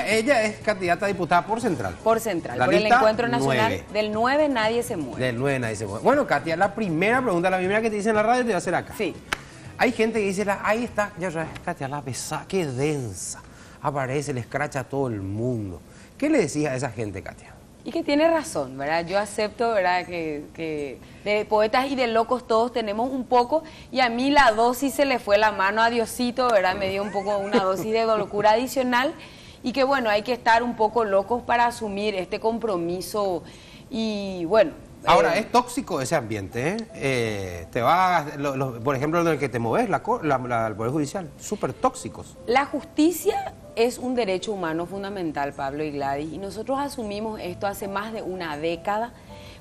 ella es candidata a diputada por Central. Por Central, La por el lista Encuentro Nacional 9. del 9 nadie se mueve. Del 9 nadie se mueve. Bueno, Katia, la primera pregunta, la primera que te dice en la radio, te voy a hacer acá. Sí. Hay gente que dice, ahí está, ya sabes, Katia, la pesada, qué densa. Aparece, le escracha a todo el mundo. ¿Qué le decís a esa gente, Katia? Y que tiene razón, ¿verdad? Yo acepto, ¿verdad? Que de poetas y de locos todos tenemos un poco, y a mí la dosis se le fue la mano a Diosito, ¿verdad? Me dio un poco una dosis de locura adicional, y que bueno, hay que estar un poco locos para asumir este compromiso, y bueno... Ahora, es tóxico ese ambiente, ¿eh? Te vas, por ejemplo, en el que te moves, el Poder Judicial, súper tóxicos. La justicia es un derecho humano fundamental, Pablo y Gladys, y nosotros asumimos esto hace más de una década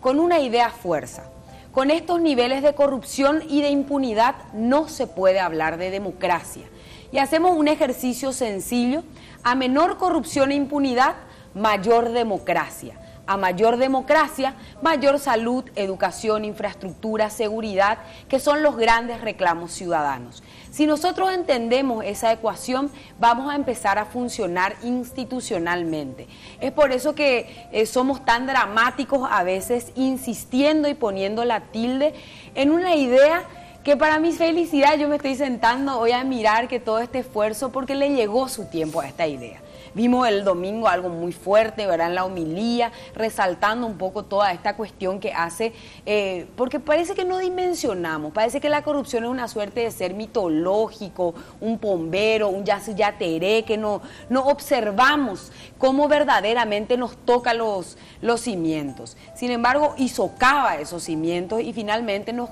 con una idea fuerza. Con estos niveles de corrupción y de impunidad no se puede hablar de democracia. Y hacemos un ejercicio sencillo: a menor corrupción e impunidad, mayor democracia. A mayor democracia, mayor salud, educación, infraestructura, seguridad, que son los grandes reclamos ciudadanos. Si nosotros entendemos esa ecuación, vamos a empezar a funcionar institucionalmente. Es por eso que somos tan dramáticos a veces, insistiendo y poniendo la tilde en una idea que para mi felicidad, yo me estoy sentando hoy a mirar que todo este esfuerzo, porque le llegó su tiempo a esta idea. Vimos el domingo algo muy fuerte, ¿verdad? En la homilía, resaltando un poco toda esta cuestión que hace, porque parece que no dimensionamos, parece que la corrupción es una suerte de ser mitológico, un bombero, un yateré, que no observamos cómo verdaderamente nos toca los cimientos. Sin embargo, y socava esos cimientos y finalmente nos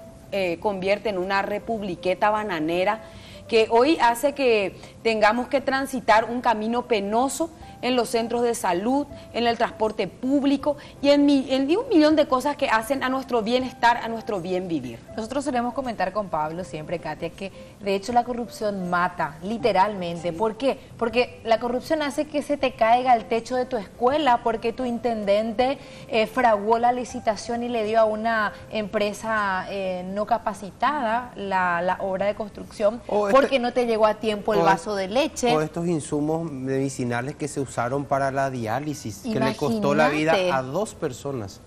convierte en una republiqueta bananera, que hoy hace que tengamos que transitar un camino penoso en los centros de salud, en el transporte público y en un millón de cosas que hacen a nuestro bienestar, a nuestro bien vivir. Nosotros solemos comentar con Pablo siempre, Katia, que de hecho la corrupción mata, literalmente. Sí. ¿Por qué? Porque la corrupción hace que se te caiga el techo de tu escuela, porque tu intendente fraguó la licitación y le dio a una empresa no capacitada la obra de construcción, porque no te llegó a tiempo el vaso de leche. O estos insumos medicinales que se usaron para la diálisis, que le costó la vida a 2 personas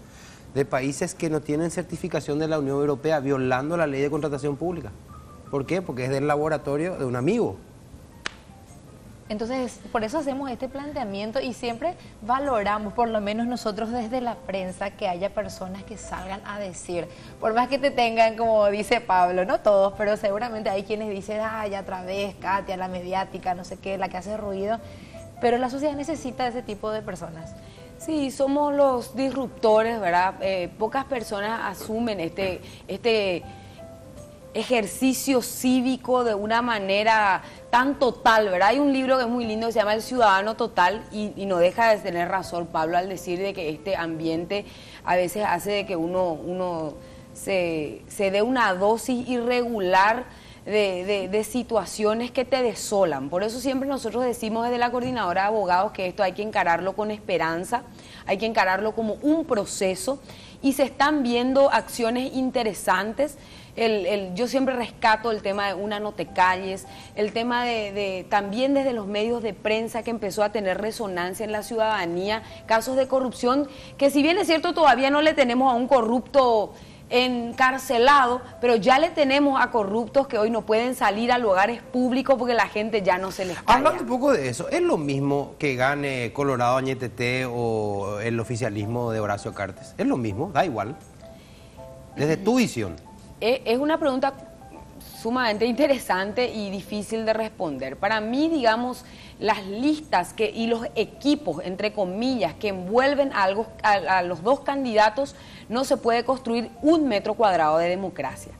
de países que no tienen certificación de la Unión Europea, violando la ley de contratación pública. ¿Por qué? Porque es del laboratorio de un amigo. Entonces, por eso hacemos este planteamiento y siempre valoramos, por lo menos nosotros desde la prensa, que haya personas que salgan a decir, por más que te tengan, como dice Pablo, no todos, pero seguramente hay quienes dicen, ay, otra vez, Katia, la mediática, no sé qué, la que hace ruido, pero la sociedad necesita ese tipo de personas. Sí, somos los disruptores, ¿verdad? Pocas personas asumen este ejercicio cívico de una manera tan total, ¿verdad? Hay un libro que es muy lindo que se llama El Ciudadano Total y no deja de tener razón Pablo al decir de que este ambiente a veces hace de que uno se dé una dosis irregular de situaciones que te desolan. Por eso siempre nosotros decimos desde la Coordinadora de Abogados que esto hay que encararlo con esperanza, hay que encararlo como un proceso, y se están viendo acciones interesantes. Yo siempre rescato el tema de Una No Te Calles, el tema de también desde los medios de prensa, que empezó a tener resonancia en la ciudadanía, casos de corrupción que, si bien es cierto, todavía no le tenemos a un corrupto encarcelado, pero ya le tenemos a corruptos que hoy no pueden salir a lugares públicos porque la gente ya no se les calla. Hablando un poco de eso, ¿es lo mismo que gane Colorado Añetete o el oficialismo de Horacio Cartes? ¿Es lo mismo? Da igual. Desde tu visión. Es una pregunta sumamente interesante y difícil de responder. Para mí, digamos, las listas y los equipos, entre comillas, que envuelven a los dos candidatos, no se puede construir 1 metro cuadrado de democracia.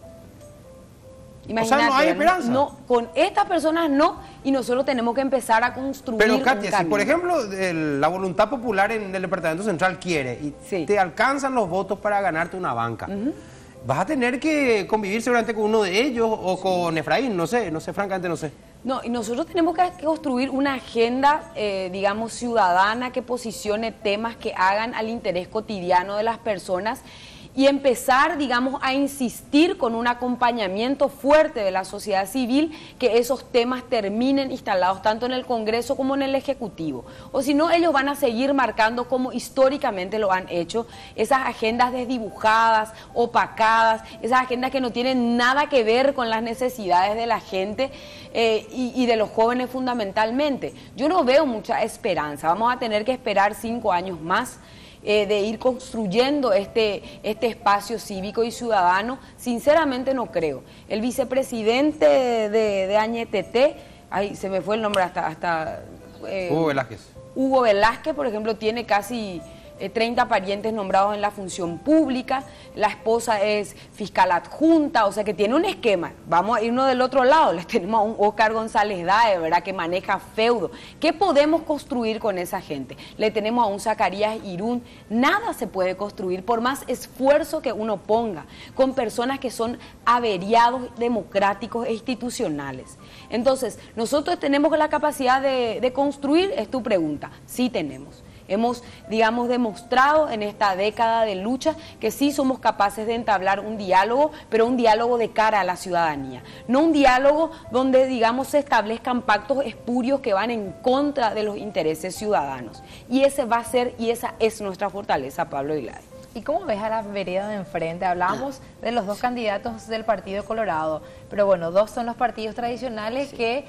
Imagínate, o sea, no hay esperanza. No, con estas personas no, y nosotros tenemos que empezar a construir. Pero Katia, un si por ejemplo la voluntad popular en el Departamento Central quiere y te alcanzan los votos para ganarte una banca, vas a tener que convivir seguramente con uno de ellos o con Efraín, no sé, francamente no sé. No, y nosotros tenemos que construir una agenda, digamos, ciudadana, que posicione temas que hagan al interés cotidiano de las personas y empezar, digamos, a insistir con un acompañamiento fuerte de la sociedad civil, que esos temas terminen instalados tanto en el Congreso como en el Ejecutivo. O si no, ellos van a seguir marcando, como históricamente lo han hecho, esas agendas desdibujadas, opacadas, esas agendas que no tienen nada que ver con las necesidades de la gente y de los jóvenes fundamentalmente. Yo no veo mucha esperanza. Vamos a tener que esperar 5 años más de ir construyendo este espacio cívico y ciudadano. Sinceramente no creo. El vicepresidente de Añetete, ay, se me fue el nombre hasta Hugo Velázquez. Hugo Velázquez, por ejemplo, tiene casi 30 parientes nombrados en la función pública, la esposa es fiscal adjunta, o sea que tiene un esquema. Vamos a irnos del otro lado, les tenemos a un Óscar González Dae, ¿verdad?, que maneja feudo. ¿Qué podemos construir con esa gente? Le tenemos a un Zacarías Irún. Nada se puede construir, por más esfuerzo que uno ponga, con personas que son averiados democráticos e institucionales. Entonces, nosotros tenemos la capacidad de construir, es tu pregunta. Sí tenemos. Hemos, digamos, demostrado en esta década de lucha que sí somos capaces de entablar un diálogo, pero un diálogo de cara a la ciudadanía. No un diálogo donde, digamos, se establezcan pactos espurios que van en contra de los intereses ciudadanos. Y ese va a ser, y esa es nuestra fortaleza, Pablo Igladi. ¿Y cómo ves a la vereda de enfrente? Hablábamos de los 2 candidatos del Partido Colorado, pero bueno, 2 son los partidos tradicionales que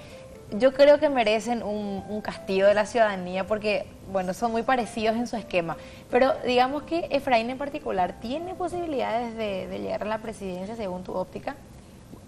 yo creo que merecen un castigo de la ciudadanía porque, bueno, son muy parecidos en su esquema. Pero digamos que Efraín en particular, ¿tiene posibilidades de llegar a la presidencia según tu óptica?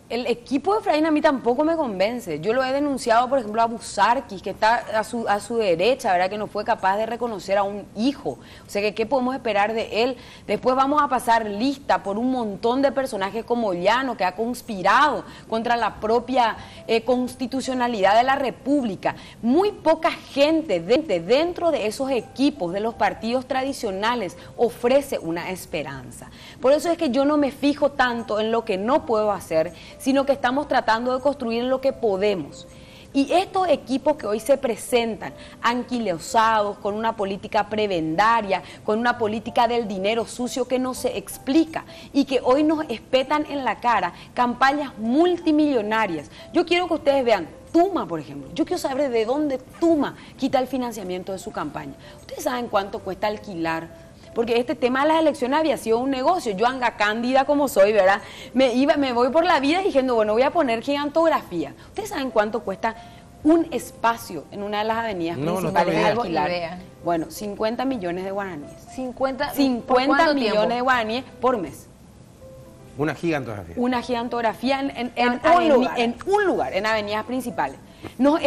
El equipo de Efraín a mí tampoco me convence. Yo lo he denunciado, por ejemplo, a Busarquis, que está a su derecha, ¿verdad?, que no fue capaz de reconocer a un hijo. O sea, que ¿qué podemos esperar de él? Después vamos a pasar lista por un montón de personajes como Llano, que ha conspirado contra la propia constitucionalidad de la República. Muy poca gente dentro de esos equipos de los partidos tradicionales ofrece una esperanza. Por eso es que yo no me fijo tanto en lo que no puedo hacer, sino que estamos tratando de construir lo que podemos. Y estos equipos que hoy se presentan anquilosados, con una política prebendaria, con una política del dinero sucio que no se explica y que hoy nos espetan en la cara campañas multimillonarias. Yo quiero que ustedes vean Tuma, por ejemplo. Yo quiero saber de dónde Tuma quita el financiamiento de su campaña. ¿Ustedes saben cuánto cuesta alquilar? Porque este tema de las elecciones había sido un negocio. Yo, anga cándida como soy, ¿verdad?, me voy por la vida diciendo, bueno, voy a poner gigantografía. ¿Ustedes saben cuánto cuesta un espacio en una de las avenidas principales de alquilar? Bueno, 50 millones de guaraníes. 50 millones de guaraníes por mes. Una gigantografía. Una gigantografía en un lugar, en avenidas principales. Nos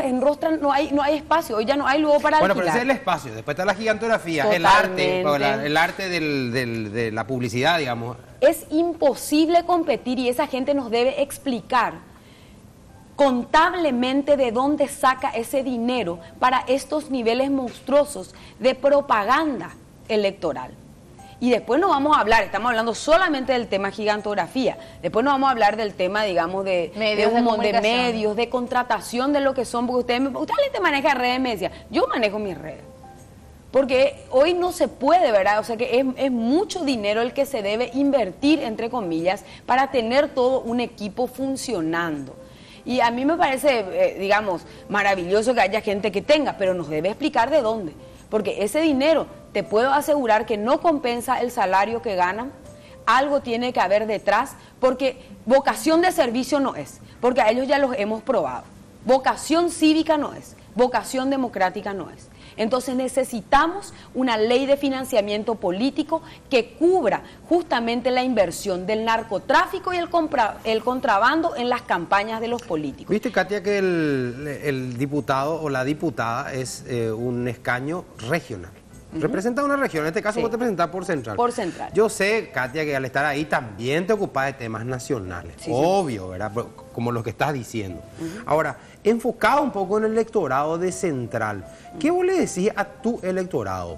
enrostran, no hay espacio, hoy ya no hay luego para alquilar. Bueno, pero ese es el espacio, después está la gigantografía, Totalmente. el arte de la publicidad, digamos. Es imposible competir y esa gente nos debe explicar contablemente de dónde saca ese dinero para estos niveles monstruosos de propaganda electoral. Y después no vamos a hablar, estamos hablando solamente del tema gigantografía, después no vamos a hablar del tema, digamos, de medios, de contratación, de lo que son, porque usted te maneja redes, me decía, yo manejo mis redes. Porque hoy no se puede, ¿verdad? O sea que es mucho dinero el que se debe invertir, entre comillas, para tener todo un equipo funcionando. Y a mí me parece, digamos, maravilloso que haya gente que tenga, pero nos debe explicar de dónde. Porque ese dinero, te puedo asegurar que no compensa el salario que ganan, algo tiene que haber detrás, porque vocación de servicio no es, porque a ellos ya los hemos probado. Vocación cívica no es, vocación democrática no es. Entonces necesitamos una ley de financiamiento político que cubra justamente la inversión del narcotráfico y el contrabando en las campañas de los políticos. Viste, Katia, que el diputado o la diputada es un escaño regional. Representa una región, en este caso vos te presentás por Central. Por Central. Yo sé, Katia, que al estar ahí también te ocupás de temas nacionales, obvio, ¿verdad? Como los que estás diciendo. Ahora, enfocado un poco en el electorado de Central, ¿qué vos le decís a tu electorado?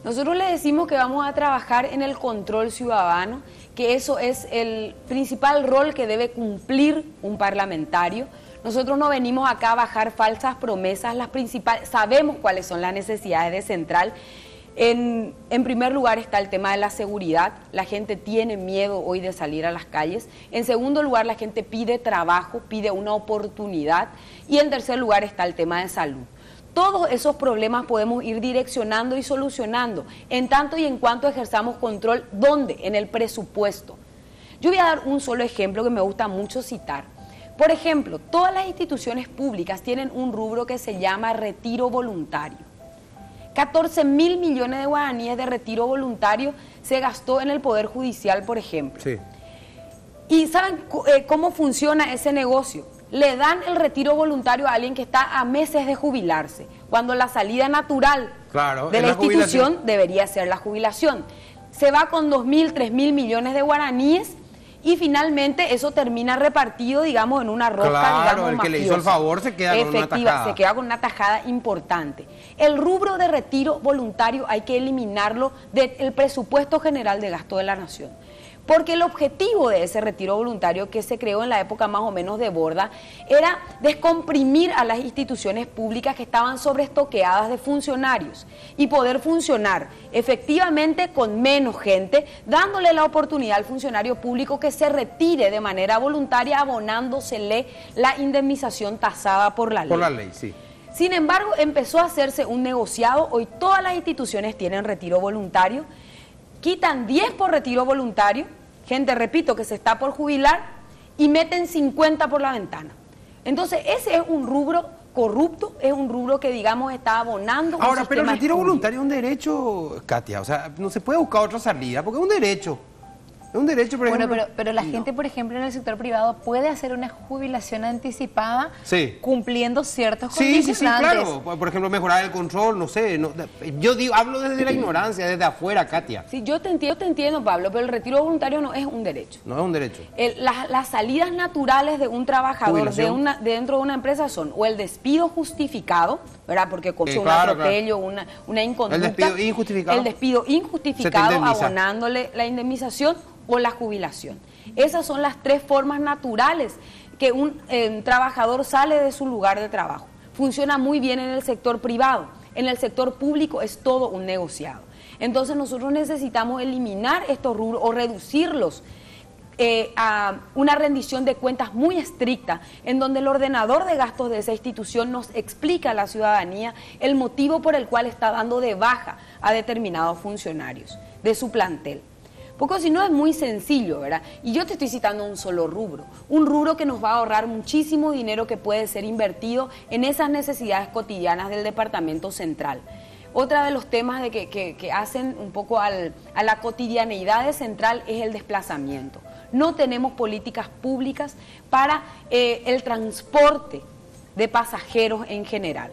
Nosotros le decimos que vamos a trabajar en el control ciudadano, que eso es el principal rol que debe cumplir un parlamentario. Nosotros no venimos acá a bajar falsas promesas, las principales, sabemos cuáles son las necesidades de Central. En primer lugar está el tema de la seguridad. La gente tiene miedo hoy de salir a las calles. En segundo lugar, la gente pide trabajo, pide una oportunidad. Y en tercer lugar está el tema de salud. Todos esos problemas podemos ir direccionando y solucionando en tanto y en cuanto ejerzamos control. ¿Dónde? En el presupuesto. Yo voy a dar un solo ejemplo que me gusta mucho citar. Por ejemplo, todas las instituciones públicas tienen un rubro que se llama retiro voluntario. 14.000 millones de guaraníes de retiro voluntario se gastó en el Poder Judicial, por ejemplo. Sí. ¿Y saben cómo funciona ese negocio? Le dan el retiro voluntario a alguien que está a meses de jubilarse, cuando la salida natural de la institución debería ser la jubilación. Se va con 2.000, 3.000 millones de guaraníes y finalmente eso termina repartido, digamos, en una rosca, digamos, el mafiosa. Que le hizo el favor se queda con una tajada. Se queda con una tajada importante. El rubro de retiro voluntario hay que eliminarlo del presupuesto general de gasto de la nación. Porque el objetivo de ese retiro voluntario que se creó en la época más o menos de Borda era descomprimir a las instituciones públicas que estaban sobreestoqueadas de funcionarios y poder funcionar efectivamente con menos gente, dándole la oportunidad al funcionario público que se retire de manera voluntaria, abonándosele la indemnización tasada por la ley. Por la ley, sí. Sin embargo, empezó a hacerse un negociado. Hoy todas las instituciones tienen retiro voluntario, quitan 10 por retiro voluntario, gente, repito, que se está por jubilar, y meten 50 por la ventana. Entonces, ese es un rubro corrupto, es un rubro que, digamos, está abonando. Ahora, pero el retiro voluntario es un derecho, Katia, o sea, no se puede buscar otra salida, porque es un derecho. Es un derecho, por ejemplo. Bueno, pero la gente, por ejemplo, en el sector privado puede hacer una jubilación anticipada cumpliendo ciertos condicionantes. Sí, claro. Por ejemplo, mejorar el control, no sé. Yo digo, hablo desde la ignorancia, desde afuera, Katia. Sí, yo te entiendo, Pablo, pero el retiro voluntario no es un derecho. No es un derecho. Las salidas naturales de un trabajador dentro de una empresa son o el despido justificado, ¿verdad? Porque cometió un atropello, una inconducta. El despido injustificado. El despido injustificado, abonándole la indemnización, o la jubilación. Esas son las tres formas naturales que un trabajador sale de su lugar de trabajo. Funciona muy bien en el sector privado. En el sector público es todo un negociado. Entonces nosotros necesitamos eliminar estos rubros o reducirlos a una rendición de cuentas muy estricta, en donde el ordenador de gastos de esa institución nos explica a la ciudadanía el motivo por el cual está dando de baja a determinados funcionarios de su plantel. Porque si no es muy sencillo, ¿verdad? Y yo te estoy citando un solo rubro, un rubro que nos va a ahorrar muchísimo dinero que puede ser invertido en esas necesidades cotidianas del departamento central. Otra de los temas que hacen un poco a la cotidianeidad de Central es el desplazamiento. No tenemos políticas públicas para el transporte de pasajeros en general.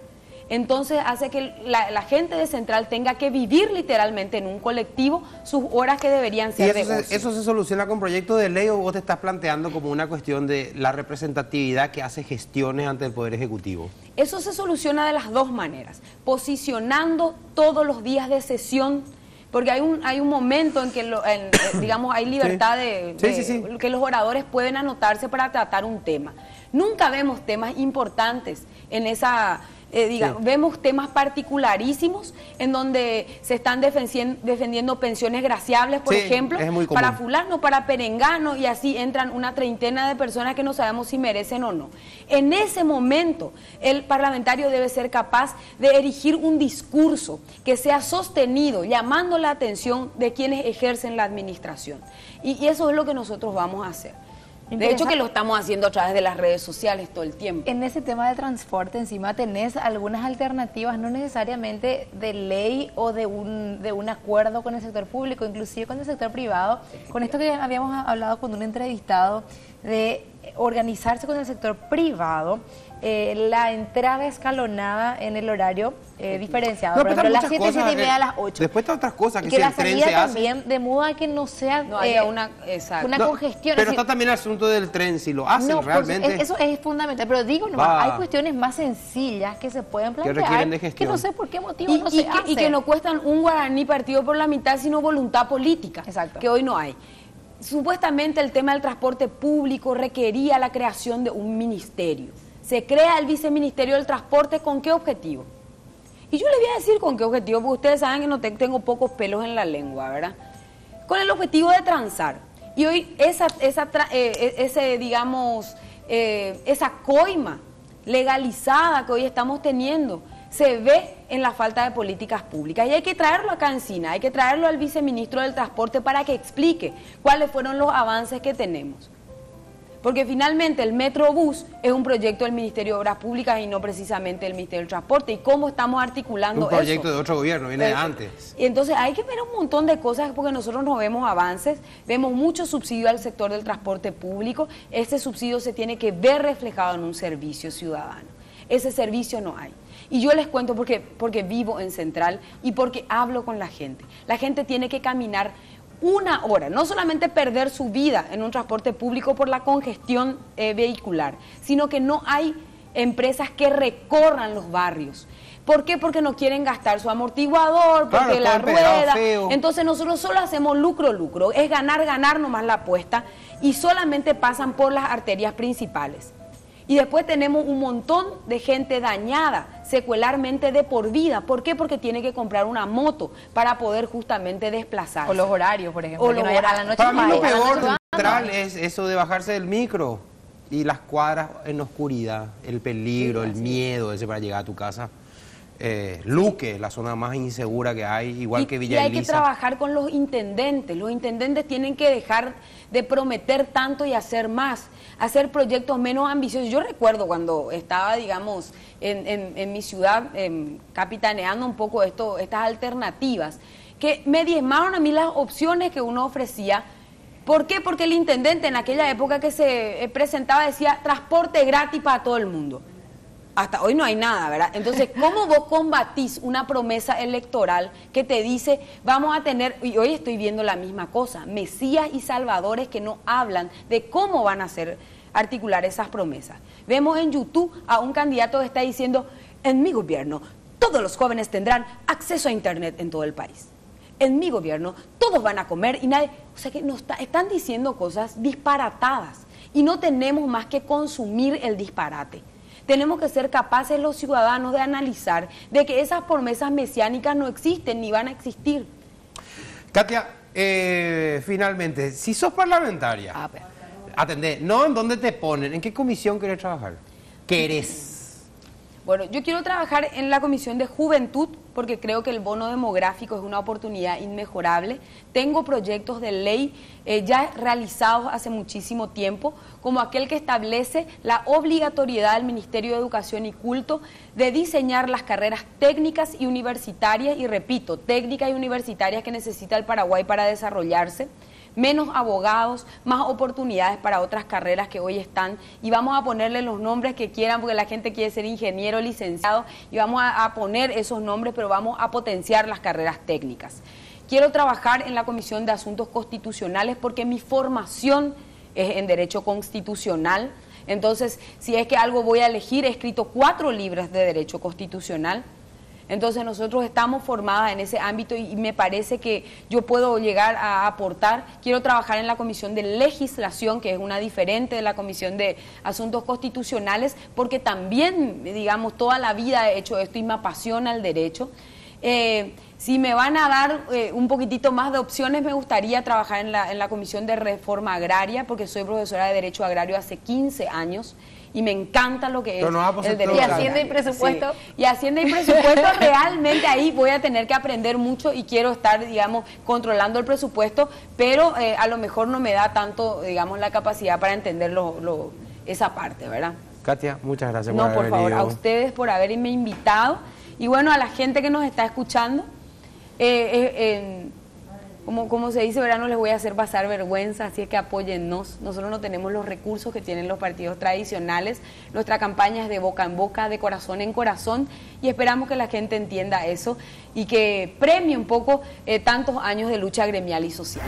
Entonces hace que la gente de Central tenga que vivir literalmente en un colectivo sus horas que deberían ser de ocio. ¿Eso se soluciona con proyecto de ley o vos te estás planteando como una cuestión de la representatividad que hace gestiones ante el Poder Ejecutivo? Eso se soluciona de las dos maneras, posicionando todos los días de sesión, porque hay un momento en que digamos hay libertad que los oradores pueden anotarse para tratar un tema. Nunca vemos temas importantes en esa... Vemos temas particularísimos en donde se están defendiendo pensiones graciables, por ejemplo, para fulano, para perengano, y así entran una treintena de personas que no sabemos si merecen o no. En ese momento, el parlamentario debe ser capaz de erigir un discurso que sea sostenido, llamando la atención de quienes ejercen la administración. Y eso es lo que nosotros vamos a hacer. De hecho que lo estamos haciendo a través de las redes sociales todo el tiempo. En ese tema de transporte encima tenés algunas alternativas, no necesariamente de ley o de un acuerdo con el sector público, inclusive con el sector privado, con esto que habíamos hablado con un entrevistado de organizarse con el sector privado, la entrada escalonada en el horario diferenciado, por ejemplo, las 7, 7 y media a las 8. Después está otras cosas que si la salida también, de modo a que no sea una congestión. Pero está también el asunto del tren, si lo hacen realmente. Eso es fundamental, pero digo nomás, hay cuestiones más sencillas que se pueden plantear, que no sé por qué motivo no se hacen. Y que no cuestan un guaraní partido por la mitad, sino voluntad política, que hoy no hay. Supuestamente el tema del transporte público requería la creación de un ministerio. Se crea el viceministerio del transporte, ¿con qué objetivo? Y yo les voy a decir con qué objetivo, porque ustedes saben que no tengo pocos pelos en la lengua, ¿verdad? Con el objetivo de transar. Y hoy esa coima legalizada que hoy estamos teniendo se ve en la falta de políticas públicas. Y hay que traerlo acá en Sina, hay que traerlo al viceministro del Transporte para que explique cuáles fueron los avances que tenemos. Porque finalmente el Metrobús es un proyecto del Ministerio de Obras Públicas y no precisamente del Ministerio del Transporte. ¿Y cómo estamos articulando eso? Un proyecto de otro gobierno, viene de antes. Y entonces hay que ver un montón de cosas porque nosotros no vemos avances, vemos mucho subsidio al sector del transporte público. Ese subsidio se tiene que ver reflejado en un servicio ciudadano. Ese servicio no hay. Y yo les cuento porque vivo en Central y porque hablo con la gente. La gente tiene que caminar 1 hora, no solamente perder su vida en un transporte público por la congestión vehicular, sino que no hay empresas que recorran los barrios. ¿Por qué? Porque no quieren gastar su amortiguador, porque la rueda. Entonces nosotros solo hacemos lucro, es ganar nomás la apuesta y solamente pasan por las arterias principales. Y después tenemos un montón de gente dañada secuelarmente de por vida. ¿Por qué? Porque tiene que comprar una moto para poder justamente desplazarse. O los horarios, por ejemplo. O los horarios. A la noche para mí lo peor central es eso de bajarse del micro y las cuadras en oscuridad, el peligro, el miedo ese para llegar a tu casa. Luque, la zona más insegura que hay, igual que Villa Elisa. Y hay que trabajar con los intendentes tienen que dejar de prometer tanto y hacer más, hacer proyectos menos ambiciosos. Yo recuerdo cuando estaba, digamos, en mi ciudad, capitaneando un poco estas alternativas, que me diezmaron a mí las opciones que uno ofrecía. ¿Por qué? Porque el intendente en aquella época que se presentaba decía transporte gratis para todo el mundo. Hasta hoy no hay nada, ¿verdad? Entonces, ¿cómo vos combatís una promesa electoral que te dice, vamos a tener, y hoy estoy viendo la misma cosa, mesías y salvadores que no hablan de cómo van a hacer articular esas promesas? Vemos en YouTube a un candidato que está diciendo, en mi gobierno, todos los jóvenes tendrán acceso a internet en todo el país. En mi gobierno, todos van a comer y nadie... O sea que están diciendo cosas disparatadas y no tenemos más que consumir el disparate. Tenemos que ser capaces los ciudadanos de analizar de que esas promesas mesiánicas no existen ni van a existir. Katia, finalmente, si sos parlamentaria, atendé, no en dónde te ponen, ¿en qué comisión querés trabajar? ¿Querés? Bueno, yo quiero trabajar en la Comisión de Juventud porque creo que el bono demográfico es una oportunidad inmejorable. Tengo proyectos de ley ya realizados hace muchísimo tiempo, como aquel que establece la obligatoriedad del Ministerio de Educación y Culto de diseñar las carreras técnicas y universitarias, y repito, técnicas y universitarias que necesita el Paraguay para desarrollarse. Menos abogados, más oportunidades para otras carreras que hoy están, y vamos a ponerle los nombres que quieran porque la gente quiere ser ingeniero, licenciado, y vamos a poner esos nombres, pero vamos a potenciar las carreras técnicas. Quiero trabajar en la Comisión de Asuntos Constitucionales porque mi formación es en Derecho Constitucional. Entonces, si es que algo voy a elegir, he escrito 4 libros de Derecho Constitucional. Entonces nosotros estamos formadas en ese ámbito y me parece que yo puedo llegar a aportar. Quiero trabajar en la Comisión de Legislación, que es una diferente de la Comisión de Asuntos Constitucionales, porque también, digamos, toda la vida he hecho esto y me apasiona el derecho. Si me van a dar un poquitito más de opciones, me gustaría trabajar en la Comisión de Reforma Agraria, porque soy profesora de Derecho Agrario hace 15 años. Y me encanta lo que es el derecho. ¿Y Hacienda y Presupuesto? Sí. Y Hacienda y Presupuesto, realmente ahí voy a tener que aprender mucho y quiero estar, digamos, controlando el presupuesto, pero a lo mejor no me da tanto, digamos, la capacidad para entender esa parte, ¿verdad? Katia, muchas gracias por haber venido. No, por favor, a ustedes por haberme invitado y bueno, a la gente que nos está escuchando, como se dice, ¿verdad? No les voy a hacer pasar vergüenza, así es que apóyennos. Nosotros no tenemos los recursos que tienen los partidos tradicionales. Nuestra campaña es de boca en boca, de corazón en corazón, y esperamos que la gente entienda eso y que premie un poco tantos años de lucha gremial y social.